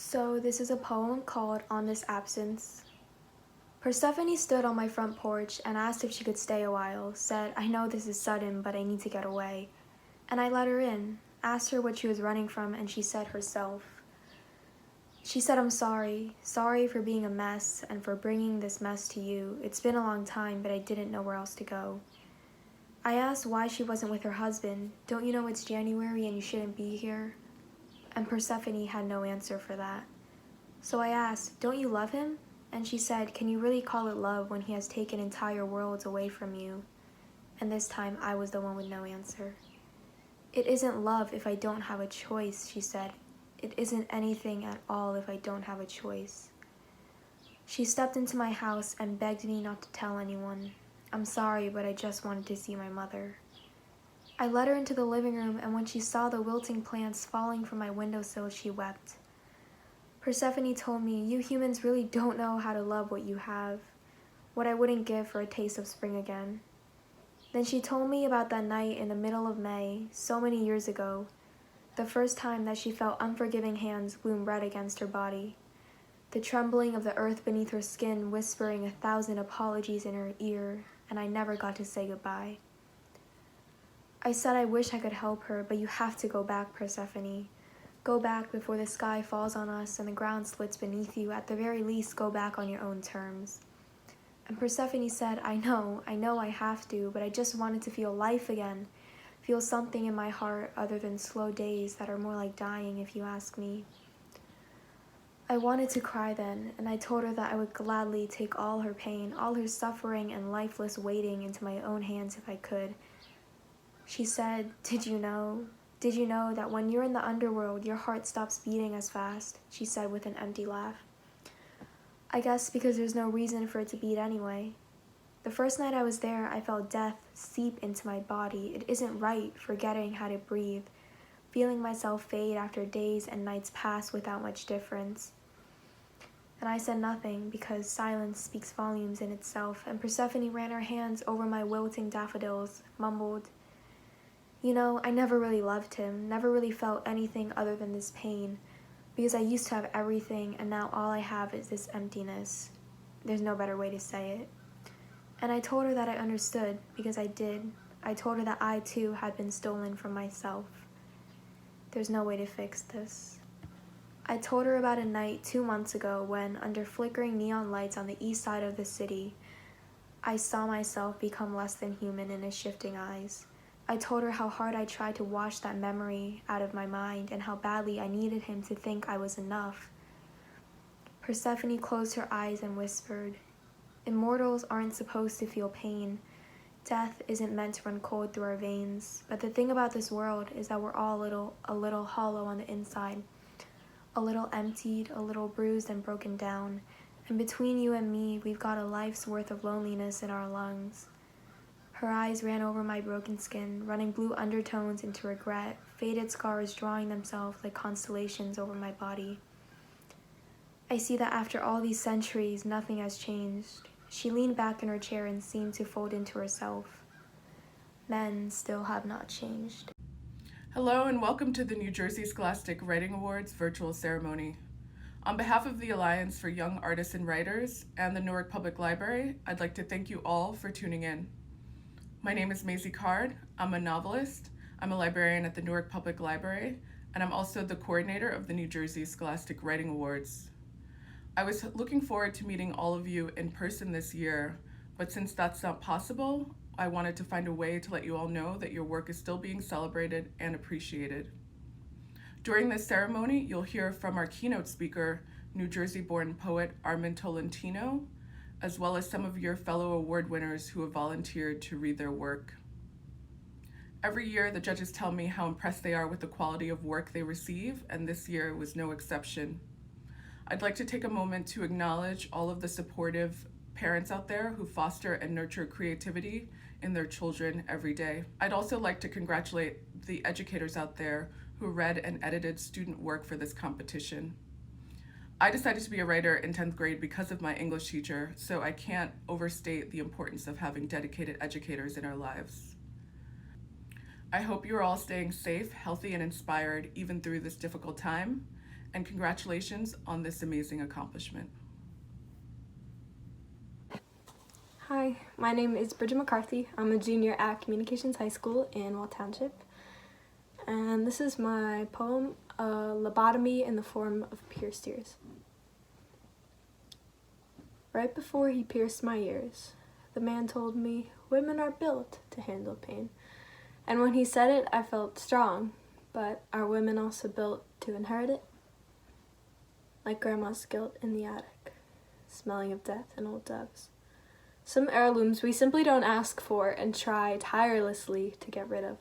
So this is a poem called On This Absence. Persephone stood on my front porch and asked if she could stay a while, said, I know this is sudden, but I need to get away. And I let her in, asked her what she was running from, and she said herself. She said, I'm sorry for being a mess and for bringing this mess to you. It's been a long time, but I didn't know where else to go. I asked why she wasn't with her husband. Don't you know it's January and you shouldn't be here? And Persephone had no answer for that. So I asked, don't you love him? And she said, can you really call it love when he has taken entire worlds away from you? And this time I was the one with no answer. It isn't love if I don't have a choice, she said. It isn't anything at all if I don't have a choice. She stepped into my house and begged me not to tell anyone. I'm sorry, but I just wanted to see my mother. I led her into the living room, and when she saw the wilting plants falling from my windowsill, she wept. Persephone told me, you humans really don't know how to love what you have, what I wouldn't give for a taste of spring again. Then she told me about that night in the middle of May, so many years ago, the first time that she felt unforgiving hands loom red against her body, the trembling of the earth beneath her skin whispering 1,000 apologies in her ear, and I never got to say goodbye. I said I wish I could help her, but you have to go back, Persephone. Go back before the sky falls on us and the ground splits beneath you. At the very least, go back on your own terms. And Persephone said, I know I have to, but I just wanted to feel life again, feel something in my heart other than slow days that are more like dying, if you ask me. I wanted to cry then, and I told her that I would gladly take all her pain, all her suffering and lifeless waiting into my own hands if I could. She said, Did you know that when you're in the underworld, your heart stops beating as fast? She said with an empty laugh. I guess because there's no reason for it to beat anyway. The first night I was there, I felt death seep into my body. It isn't right, forgetting how to breathe, feeling myself fade after days and nights pass without much difference. And I said nothing because silence speaks volumes in itself, and Persephone ran her hands over my wilting daffodils, mumbled, You know, I never really loved him, never really felt anything other than this pain, because I used to have everything, and now all I have is this emptiness. There's no better way to say it. And I told her that I understood, because I did. I told her that I, too, had been stolen from myself. There's no way to fix this. I told her about a night 2 months ago when, under flickering neon lights on the east side of the city, I saw myself become less than human in his shifting eyes. I told her how hard I tried to wash that memory out of my mind and how badly I needed him to think I was enough. Persephone closed her eyes and whispered, Immortals aren't supposed to feel pain. Death isn't meant to run cold through our veins. But the thing about this world is that we're all a little hollow on the inside, a little emptied, a little bruised and broken down. And between you and me, we've got a life's worth of loneliness in our lungs. Her eyes ran over my broken skin, running blue undertones into regret, faded scars drawing themselves like constellations over my body. I see that after all these centuries, nothing has changed. She leaned back in her chair and seemed to fold into herself. Men still have not changed. Hello and welcome to the New Jersey Scholastic Writing Awards virtual ceremony. On behalf of the Alliance for Young Artists and Writers and the Newark Public Library, I'd like to thank you all for tuning in. My name is Maisie Card. I'm a novelist. I'm a librarian at the Newark Public Library, and I'm also the coordinator of the New Jersey Scholastic Writing Awards. I was looking forward to meeting all of you in person this year, but since that's not possible, I wanted to find a way to let you all know that your work is still being celebrated and appreciated. During this ceremony, you'll hear from our keynote speaker, New Jersey-born poet Armin Tolentino, as well as some of your fellow award winners who have volunteered to read their work. Every year, the judges tell me how impressed they are with the quality of work they receive, and this year was no exception. I'd like to take a moment to acknowledge all of the supportive parents out there who foster and nurture creativity in their children every day. I'd also like to congratulate the educators out there who read and edited student work for this competition. I decided to be a writer in 10th grade because of my English teacher, so I can't overstate the importance of having dedicated educators in our lives. I hope you're all staying safe, healthy, and inspired even through this difficult time. and congratulations on this amazing accomplishment. Hi, my name is Bridget McCarthy. I'm a junior at Communications High School in Wall Township. And this is my poem, Lobotomy in the Form of Pierced Ears. Right before he pierced my ears, the man told me women are built to handle pain. And when he said it, I felt strong, but are women also built to inherit it? Like grandma's guilt in the attic, smelling of death and old doves. Some heirlooms we simply don't ask for and try tirelessly to get rid of.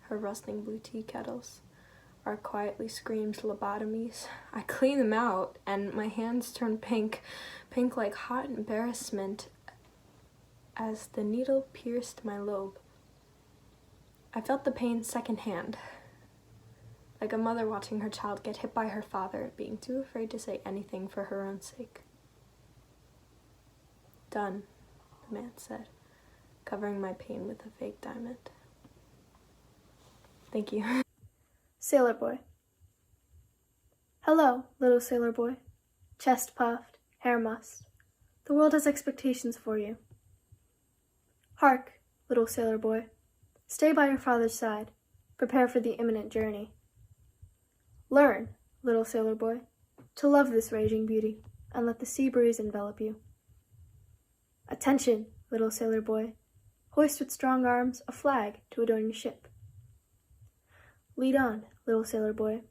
Her rusting blue tea kettles, our quietly screamed lobotomies. I clean them out and my hands turn pink like hot embarrassment as the needle pierced my lobe. I felt the pain secondhand, like a mother watching her child get hit by her father, being too afraid to say anything for her own sake. Done, the man said, covering my pain with a fake diamond. Thank you. Sailor Boy. Hello, little sailor boy. Chest puffed, hair mussed. The world has expectations for you. Hark, little sailor boy. Stay by your father's side. Prepare for the imminent journey. Learn, little sailor boy, to love this raging beauty, and let the sea breeze envelop you. Attention, little sailor boy. Hoist with strong arms a flag to adorn your ship. Lead on, little sailor boy.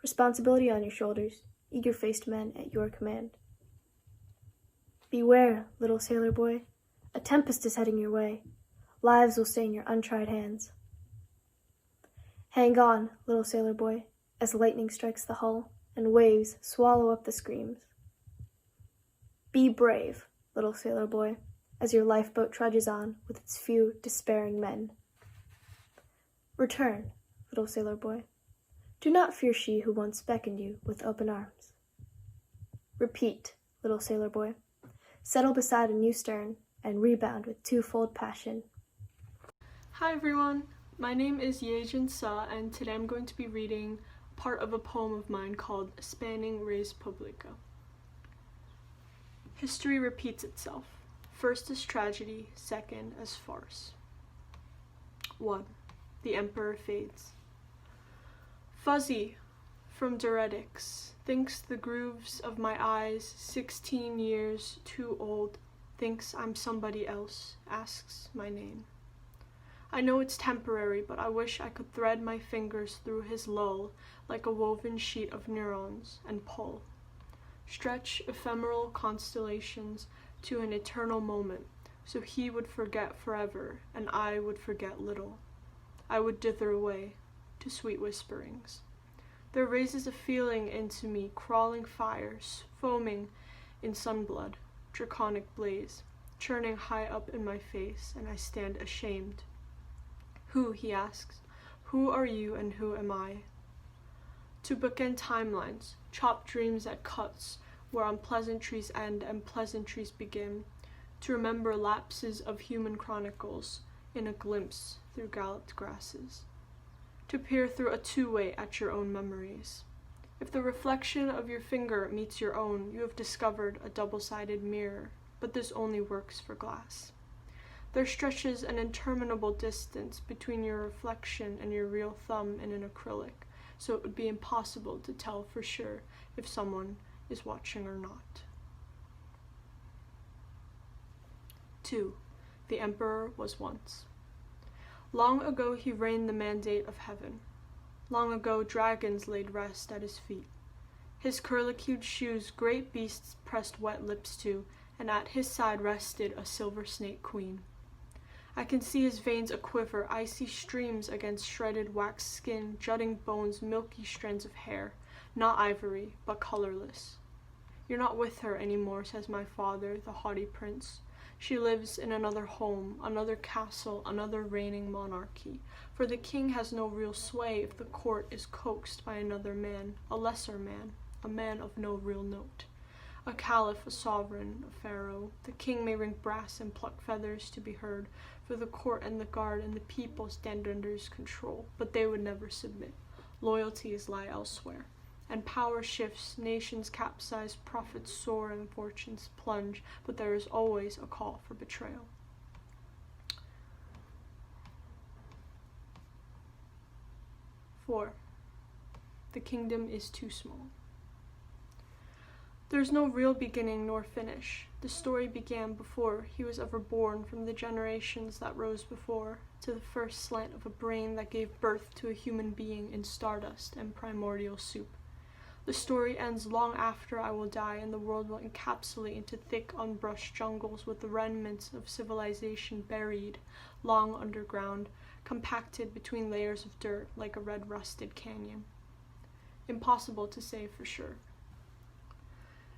Responsibility on your shoulders, eager-faced men at your command. Beware, little sailor boy. A tempest is heading your way. Lives will stain your untried hands. Hang on, little sailor boy, as lightning strikes the hull and waves swallow up the screams. Be brave, little sailor boy, as your lifeboat trudges on with its few despairing men. Return, little sailor boy. Do not fear she who once beckoned you with open arms. Repeat, little sailor boy. Settle beside a new stern and rebound with twofold passion. Hi everyone, my name is Yejin Sa, and today I'm going to be reading part of a poem of mine called Spanning Res Publica. History repeats itself, first as tragedy, second as farce. 1. The Emperor fades. Fuzzy, from diuretics, thinks the grooves of my eyes 16 years too old, thinks I'm somebody else, asks my name. I know it's temporary, but I wish I could thread my fingers through his lull like a woven sheet of neurons and pull. Stretch ephemeral constellations to an eternal moment, so he would forget forever and I would forget little. I would dither away to sweet whisperings. There raises a feeling into me, crawling fires, foaming in sunblood, draconic blaze, churning high up in my face, and I stand ashamed. Who, he asks, who are you and who am I? To bookend timelines, chop dreams at cuts, where unpleasantries end and pleasantries begin, to remember lapses of human chronicles in a glimpse through galloped grasses, to peer through a two-way at your own memories. If the reflection of your finger meets your own, you have discovered a double-sided mirror, but this only works for glass. There stretches an interminable distance between your reflection and your real thumb in an acrylic, so it would be impossible to tell for sure if someone is watching or not. 2. The Emperor was once. Long ago he reigned the mandate of heaven. Long ago dragons laid rest at his feet. His curlicued shoes great beasts pressed wet lips to, and at his side rested a silver snake queen. I can see his veins a-quiver, icy streams against shredded waxed skin, jutting bones, milky strands of hair, not ivory, but colorless. You're not with her anymore, says my father, the haughty prince. She lives in another home, another castle, another reigning monarchy, for the king has no real sway if the court is coaxed by another man, a lesser man, a man of no real note. A caliph, a sovereign, a pharaoh, the king may ring brass and pluck feathers to be heard, for the court and the guard and the people stand under his control, but they would never submit. Loyalties lie elsewhere, and power shifts, nations capsize, profits soar, and fortunes plunge, but there is always a call for betrayal. Four, the kingdom is too small. There's no real beginning nor finish. The story began before he was ever born, from the generations that rose before, to the first slant of a brain that gave birth to a human being in stardust and primordial soup. The story ends long after I will die, and the world will encapsulate into thick, unbrushed jungles with the remnants of civilization buried long underground, compacted between layers of dirt like a red rusted canyon. Impossible to say for sure.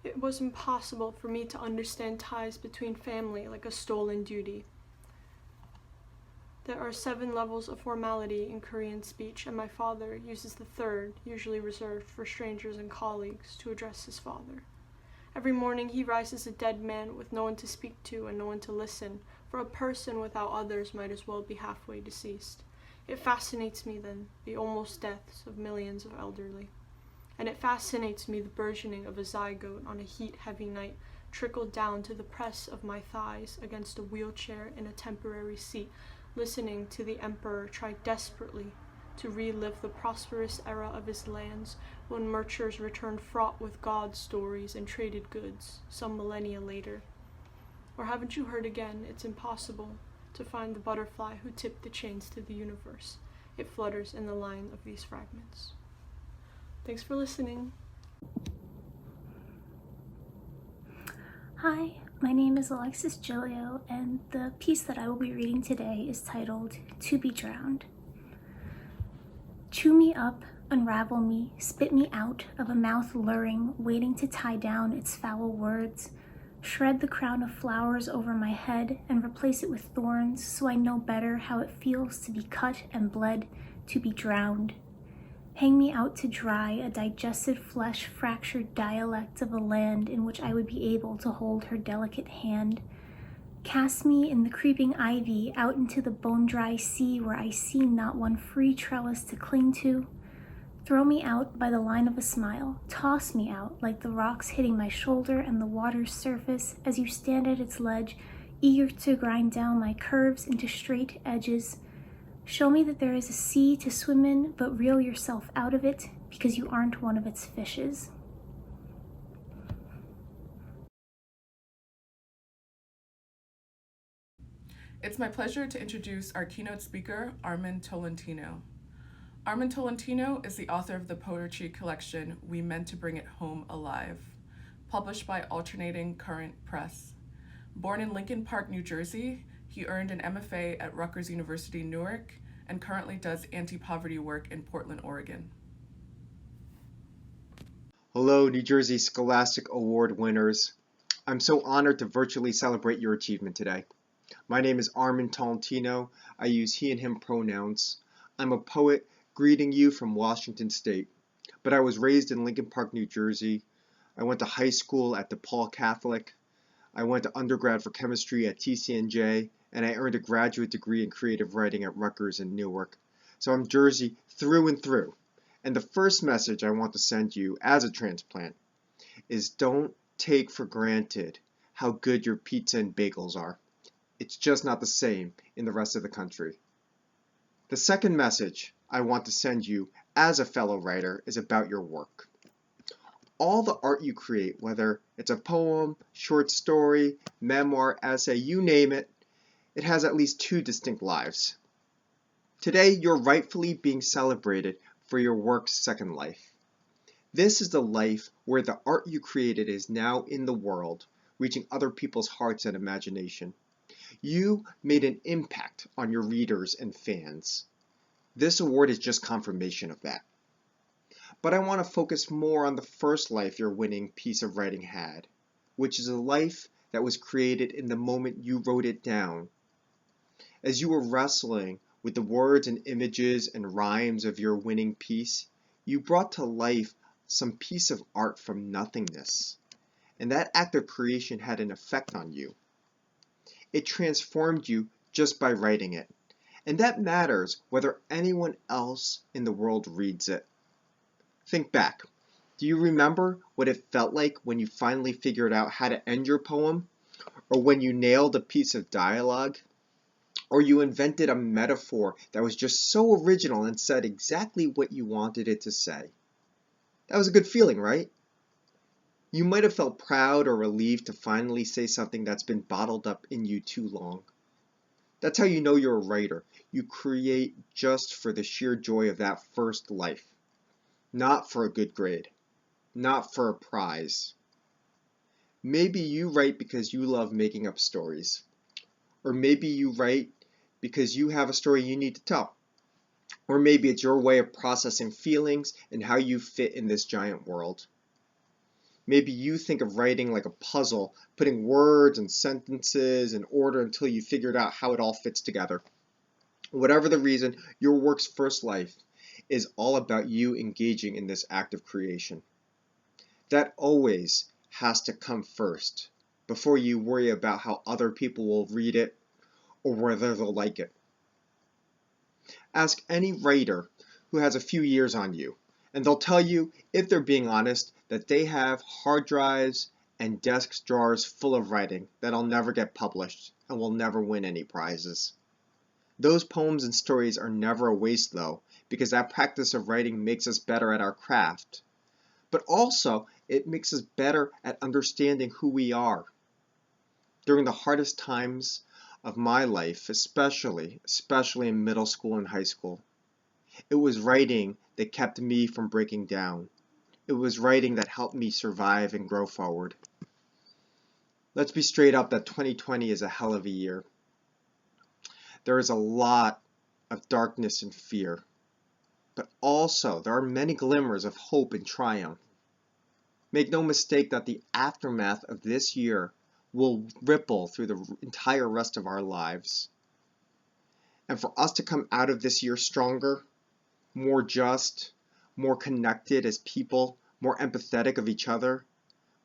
It was impossible for me to understand ties between family like a stolen duty. There are 7 levels of formality in Korean speech, and my father uses the 3rd, usually reserved for strangers and colleagues, to address his father. Every morning he rises a dead man with no one to speak to and no one to listen, for a person without others might as well be halfway deceased. It fascinates me then, the almost deaths of millions of elderly. And it fascinates me the burgeoning of a zygote on a heat-heavy night, trickled down to the press of my thighs against a wheelchair in a temporary seat, listening to the emperor try desperately to relive the prosperous era of his lands when merchants returned fraught with god stories and traded goods some millennia later. Or haven't you heard again, it's impossible to find the butterfly who tipped the chains to the universe. It flutters in the line of these fragments. Thanks for listening. Hi, my name is Alexis Gilio, and the piece that I will be reading today is titled To Be Drowned. Chew me up, unravel me, spit me out of a mouth luring, waiting to tie down its foul words. Shred the crown of flowers over my head and replace it with thorns so I know better how it feels to be cut and bled, to be drowned. Hang me out to dry, a digested flesh fractured dialect of a land in which I would be able to hold her delicate hand. Cast me in the creeping ivy out into the bone-dry sea where I see not one free trellis to cling to. Throw me out by the line of a smile. Toss me out like the rocks hitting my shoulder and the water's surface as you stand at its ledge, eager to grind down my curves into straight edges. Show me that there is a sea to swim in, but reel yourself out of it because you aren't one of its fishes. It's my pleasure to introduce our keynote speaker, Armin Tolentino. Armin Tolentino is the author of the poetry collection We Meant to Bring It Home Alive, published by Alternating Current Press. Born in Lincoln Park, New Jersey, he earned an MFA at Rutgers University, Newark, and currently does anti-poverty work in Portland, Oregon. Hello, New Jersey Scholastic Award winners. I'm so honored to virtually celebrate your achievement today. My name is Armin Tolentino. I use he and him pronouns. I'm a poet greeting you from Washington State, but I was raised in Lincoln Park, New Jersey. I went to high school at DePaul Catholic. I went to undergrad for chemistry at TCNJ, and I earned a graduate degree in creative writing at Rutgers in Newark. So I'm Jersey through and through. And the first message I want to send you as a transplant is don't take for granted how good your pizza and bagels are. It's just not the same in the rest of the country. The second message I want to send you as a fellow writer is about your work. All the art you create, whether it's a poem, short story, memoir, essay, you name it, it has at least 2 distinct lives. Today, you're rightfully being celebrated for your work's second life. This is the life where the art you created is now in the world, reaching other people's hearts and imagination. You made an impact on your readers and fans. This award is just confirmation of that. But I want to focus more on the first life your winning piece of writing had, which is a life that was created in the moment you wrote it down. As you were wrestling with the words and images and rhymes of your winning piece, you brought to life some piece of art from nothingness. And that act of creation had an effect on you. It transformed you just by writing it. And that matters whether anyone else in the world reads it. Think back. Do you remember what it felt like when you finally figured out how to end your poem? Or when you nailed a piece of dialogue? Or you invented a metaphor that was just so original and said exactly what you wanted it to say? That was a good feeling, right? You might have felt proud or relieved to finally say something that's been bottled up in you too long. That's how you know you're a writer. You create just for the sheer joy of that first life. Not for a good grade. Not for a prize. Maybe you write because you love making up stories. Or maybe you write because you have a story you need to tell. Or maybe it's your way of processing feelings and how you fit in this giant world. Maybe you think of writing like a puzzle, putting words and sentences in order until you figured out how it all fits together. Whatever the reason, your work's first life is all about you engaging in this act of creation. That always has to come first, before you worry about how other people will read it or whether they'll like it. Ask any writer who has a few years on you, and they'll tell you, if they're being honest, that they have hard drives and desk drawers full of writing that'll never get published and will never win any prizes. Those poems and stories are never a waste though, because that practice of writing makes us better at our craft. But also, it makes us better at understanding who we are. During the hardest times of my life, especially in middle school and high school, it was writing that kept me from breaking down. It was writing that helped me survive and grow forward. Let's be straight up that 2020 is a hell of a year. There is a lot of darkness and fear, but also there are many glimmers of hope and triumph. Make no mistake that the aftermath of this year will ripple through the entire rest of our lives. And for us to come out of this year stronger, more just, more connected as people, more empathetic of each other,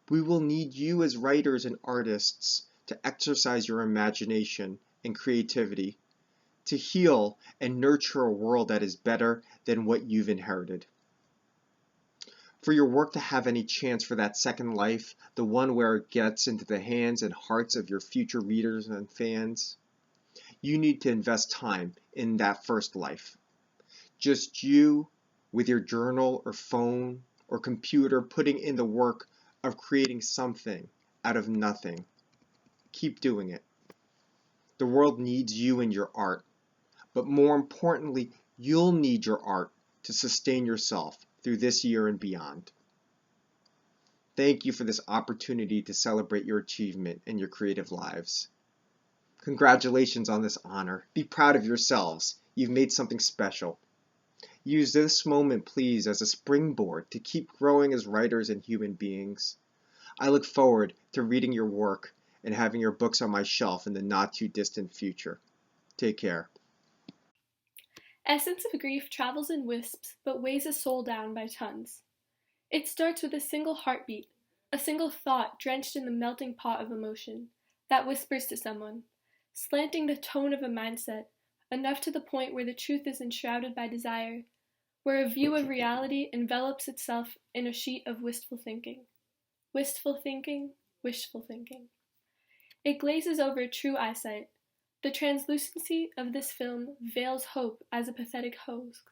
we will need you as writers and artists to exercise your imagination and creativity, to heal and nurture a world that is better than what you've inherited. For your work to have any chance for that second life, the one where it gets into the hands and hearts of your future readers and fans, you need to invest time in that first life. Just you with your journal or phone or computer putting in the work of creating something out of nothing. Keep doing it. The world needs you and your art, but more importantly, you'll need your art to sustain yourself through this year and beyond. Thank you for this opportunity to celebrate your achievement in your creative lives. Congratulations on this honor. Be proud of yourselves. You've made something special. Use this moment, please, as a springboard to keep growing as writers and human beings. I look forward to reading your work and having your books on my shelf in the not-too-distant future. Take care. Essence of grief travels in wisps, but weighs a soul down by tons. It starts with a single heartbeat, a single thought drenched in the melting pot of emotion, that whispers to someone, slanting the tone of a mindset, enough to the point where the truth is enshrouded by desire, where a view of reality envelops itself in a sheet of wistful thinking. Wistful thinking, wishful thinking. It glazes over true eyesight. The translucency of this film veils hope as a pathetic hoax.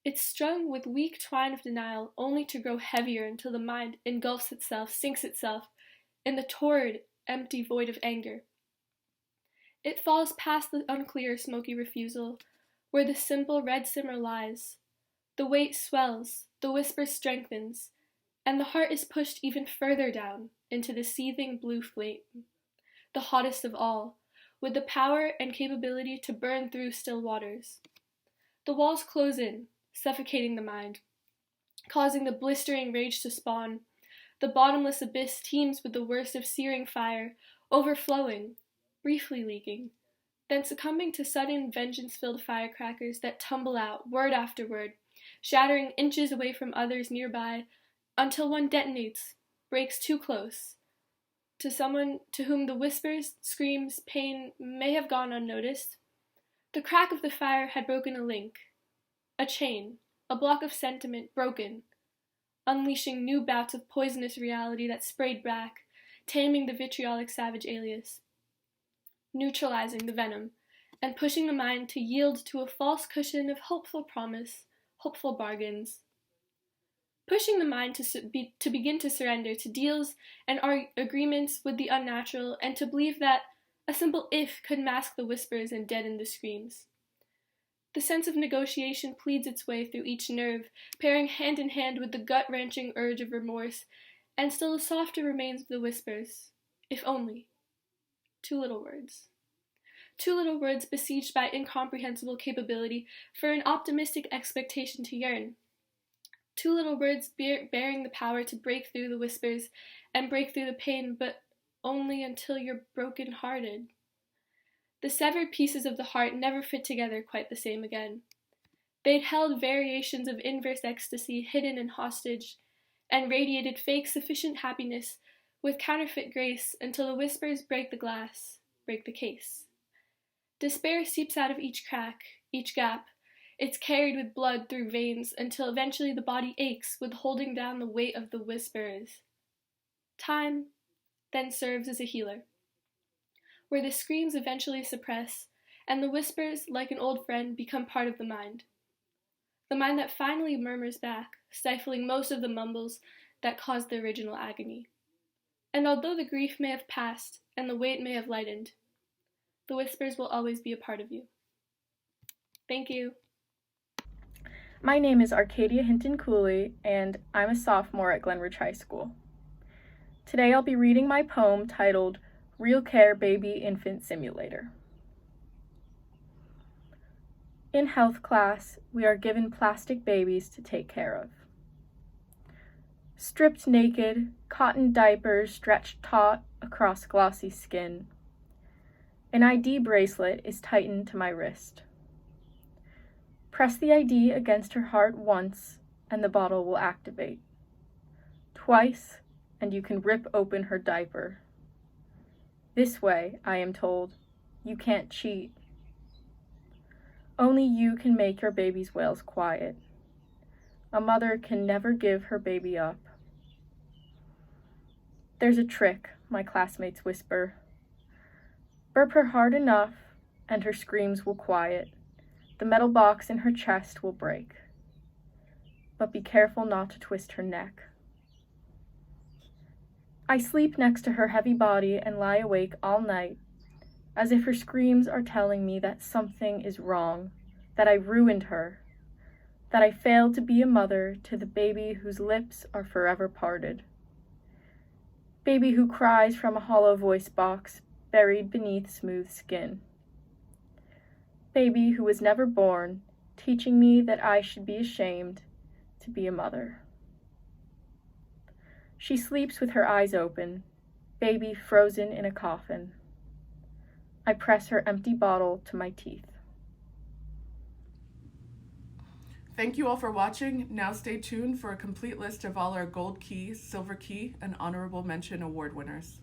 It's strung with weak twine of denial, only to grow heavier until the mind engulfs itself, sinks itself, in the torrid, empty void of anger. It falls past the unclear, smoky refusal, where the simple red simmer lies. The weight swells, the whisper strengthens, and the heart is pushed even further down into the seething blue flame, the hottest of all, with the power and capability to burn through still waters. The walls close in, suffocating the mind, causing the blistering rage to spawn. The bottomless abyss teems with the worst of searing fire, overflowing, briefly leaking, then succumbing to sudden vengeance-filled firecrackers that tumble out, word after word, shattering inches away from others nearby, until one detonates, breaks too close, to someone to whom the whispers, screams, pain may have gone unnoticed. The crack of the fire had broken a link, a chain, a block of sentiment broken, unleashing new bouts of poisonous reality that sprayed back, taming the vitriolic savage alias, neutralizing the venom, and pushing the mind to yield to a false cushion of hopeful promise, hopeful bargains. Pushing the mind to begin to surrender to deals and agreements with the unnatural, and to believe that a simple if could mask the whispers and deaden the screams. The sense of negotiation pleads its way through each nerve, pairing hand in hand with the gut-wrenching urge of remorse, and still the softer remains of the whispers, if only. 2 little words. 2 little words besieged by incomprehensible capability for an optimistic expectation to yearn. 2 little words bearing the power to break through the whispers and break through the pain, but only until you're broken-hearted. The severed pieces of the heart never fit together quite the same again. They'd held variations of inverse ecstasy hidden and hostage, and radiated fake sufficient happiness with counterfeit grace until the whispers break the glass, break the case. Despair seeps out of each crack, each gap. It's carried with blood through veins until eventually the body aches with holding down the weight of the whispers. Time then serves as a healer, where the screams eventually suppress, and the whispers, like an old friend, become part of the mind. The mind that finally murmurs back, stifling most of the mumbles that caused the original agony. And although the grief may have passed, and the weight may have lightened, the whispers will always be a part of you. Thank you. My name is Arcadia Hinton Cooley, and I'm a sophomore at Glenridge High School. Today I'll be reading my poem titled Real Care Baby Infant Simulator. In health class, we are given plastic babies to take care of. Stripped naked, cotton diapers stretched taut across glossy skin. An ID bracelet is tightened to my wrist. Press the ID against her heart once, and the bottle will activate. Twice, and you can rip open her diaper. This way, I am told, you can't cheat. Only you can make your baby's wails quiet. A mother can never give her baby up. There's a trick, my classmates whisper. Burp her hard enough, and her screams will quiet. The metal box in her chest will break. But be careful not to twist her neck. I sleep next to her heavy body and lie awake all night, as if her screams are telling me that something is wrong, that I ruined her, that I failed to be a mother to the baby whose lips are forever parted. Baby who cries from a hollow voice box buried beneath smooth skin. Baby who was never born, teaching me that I should be ashamed to be a mother. She sleeps with her eyes open, baby frozen in a coffin. I press her empty bottle to my teeth. Thank you all for watching. Now stay tuned for a complete list of all our Gold Key, Silver Key, and Honorable Mention award winners.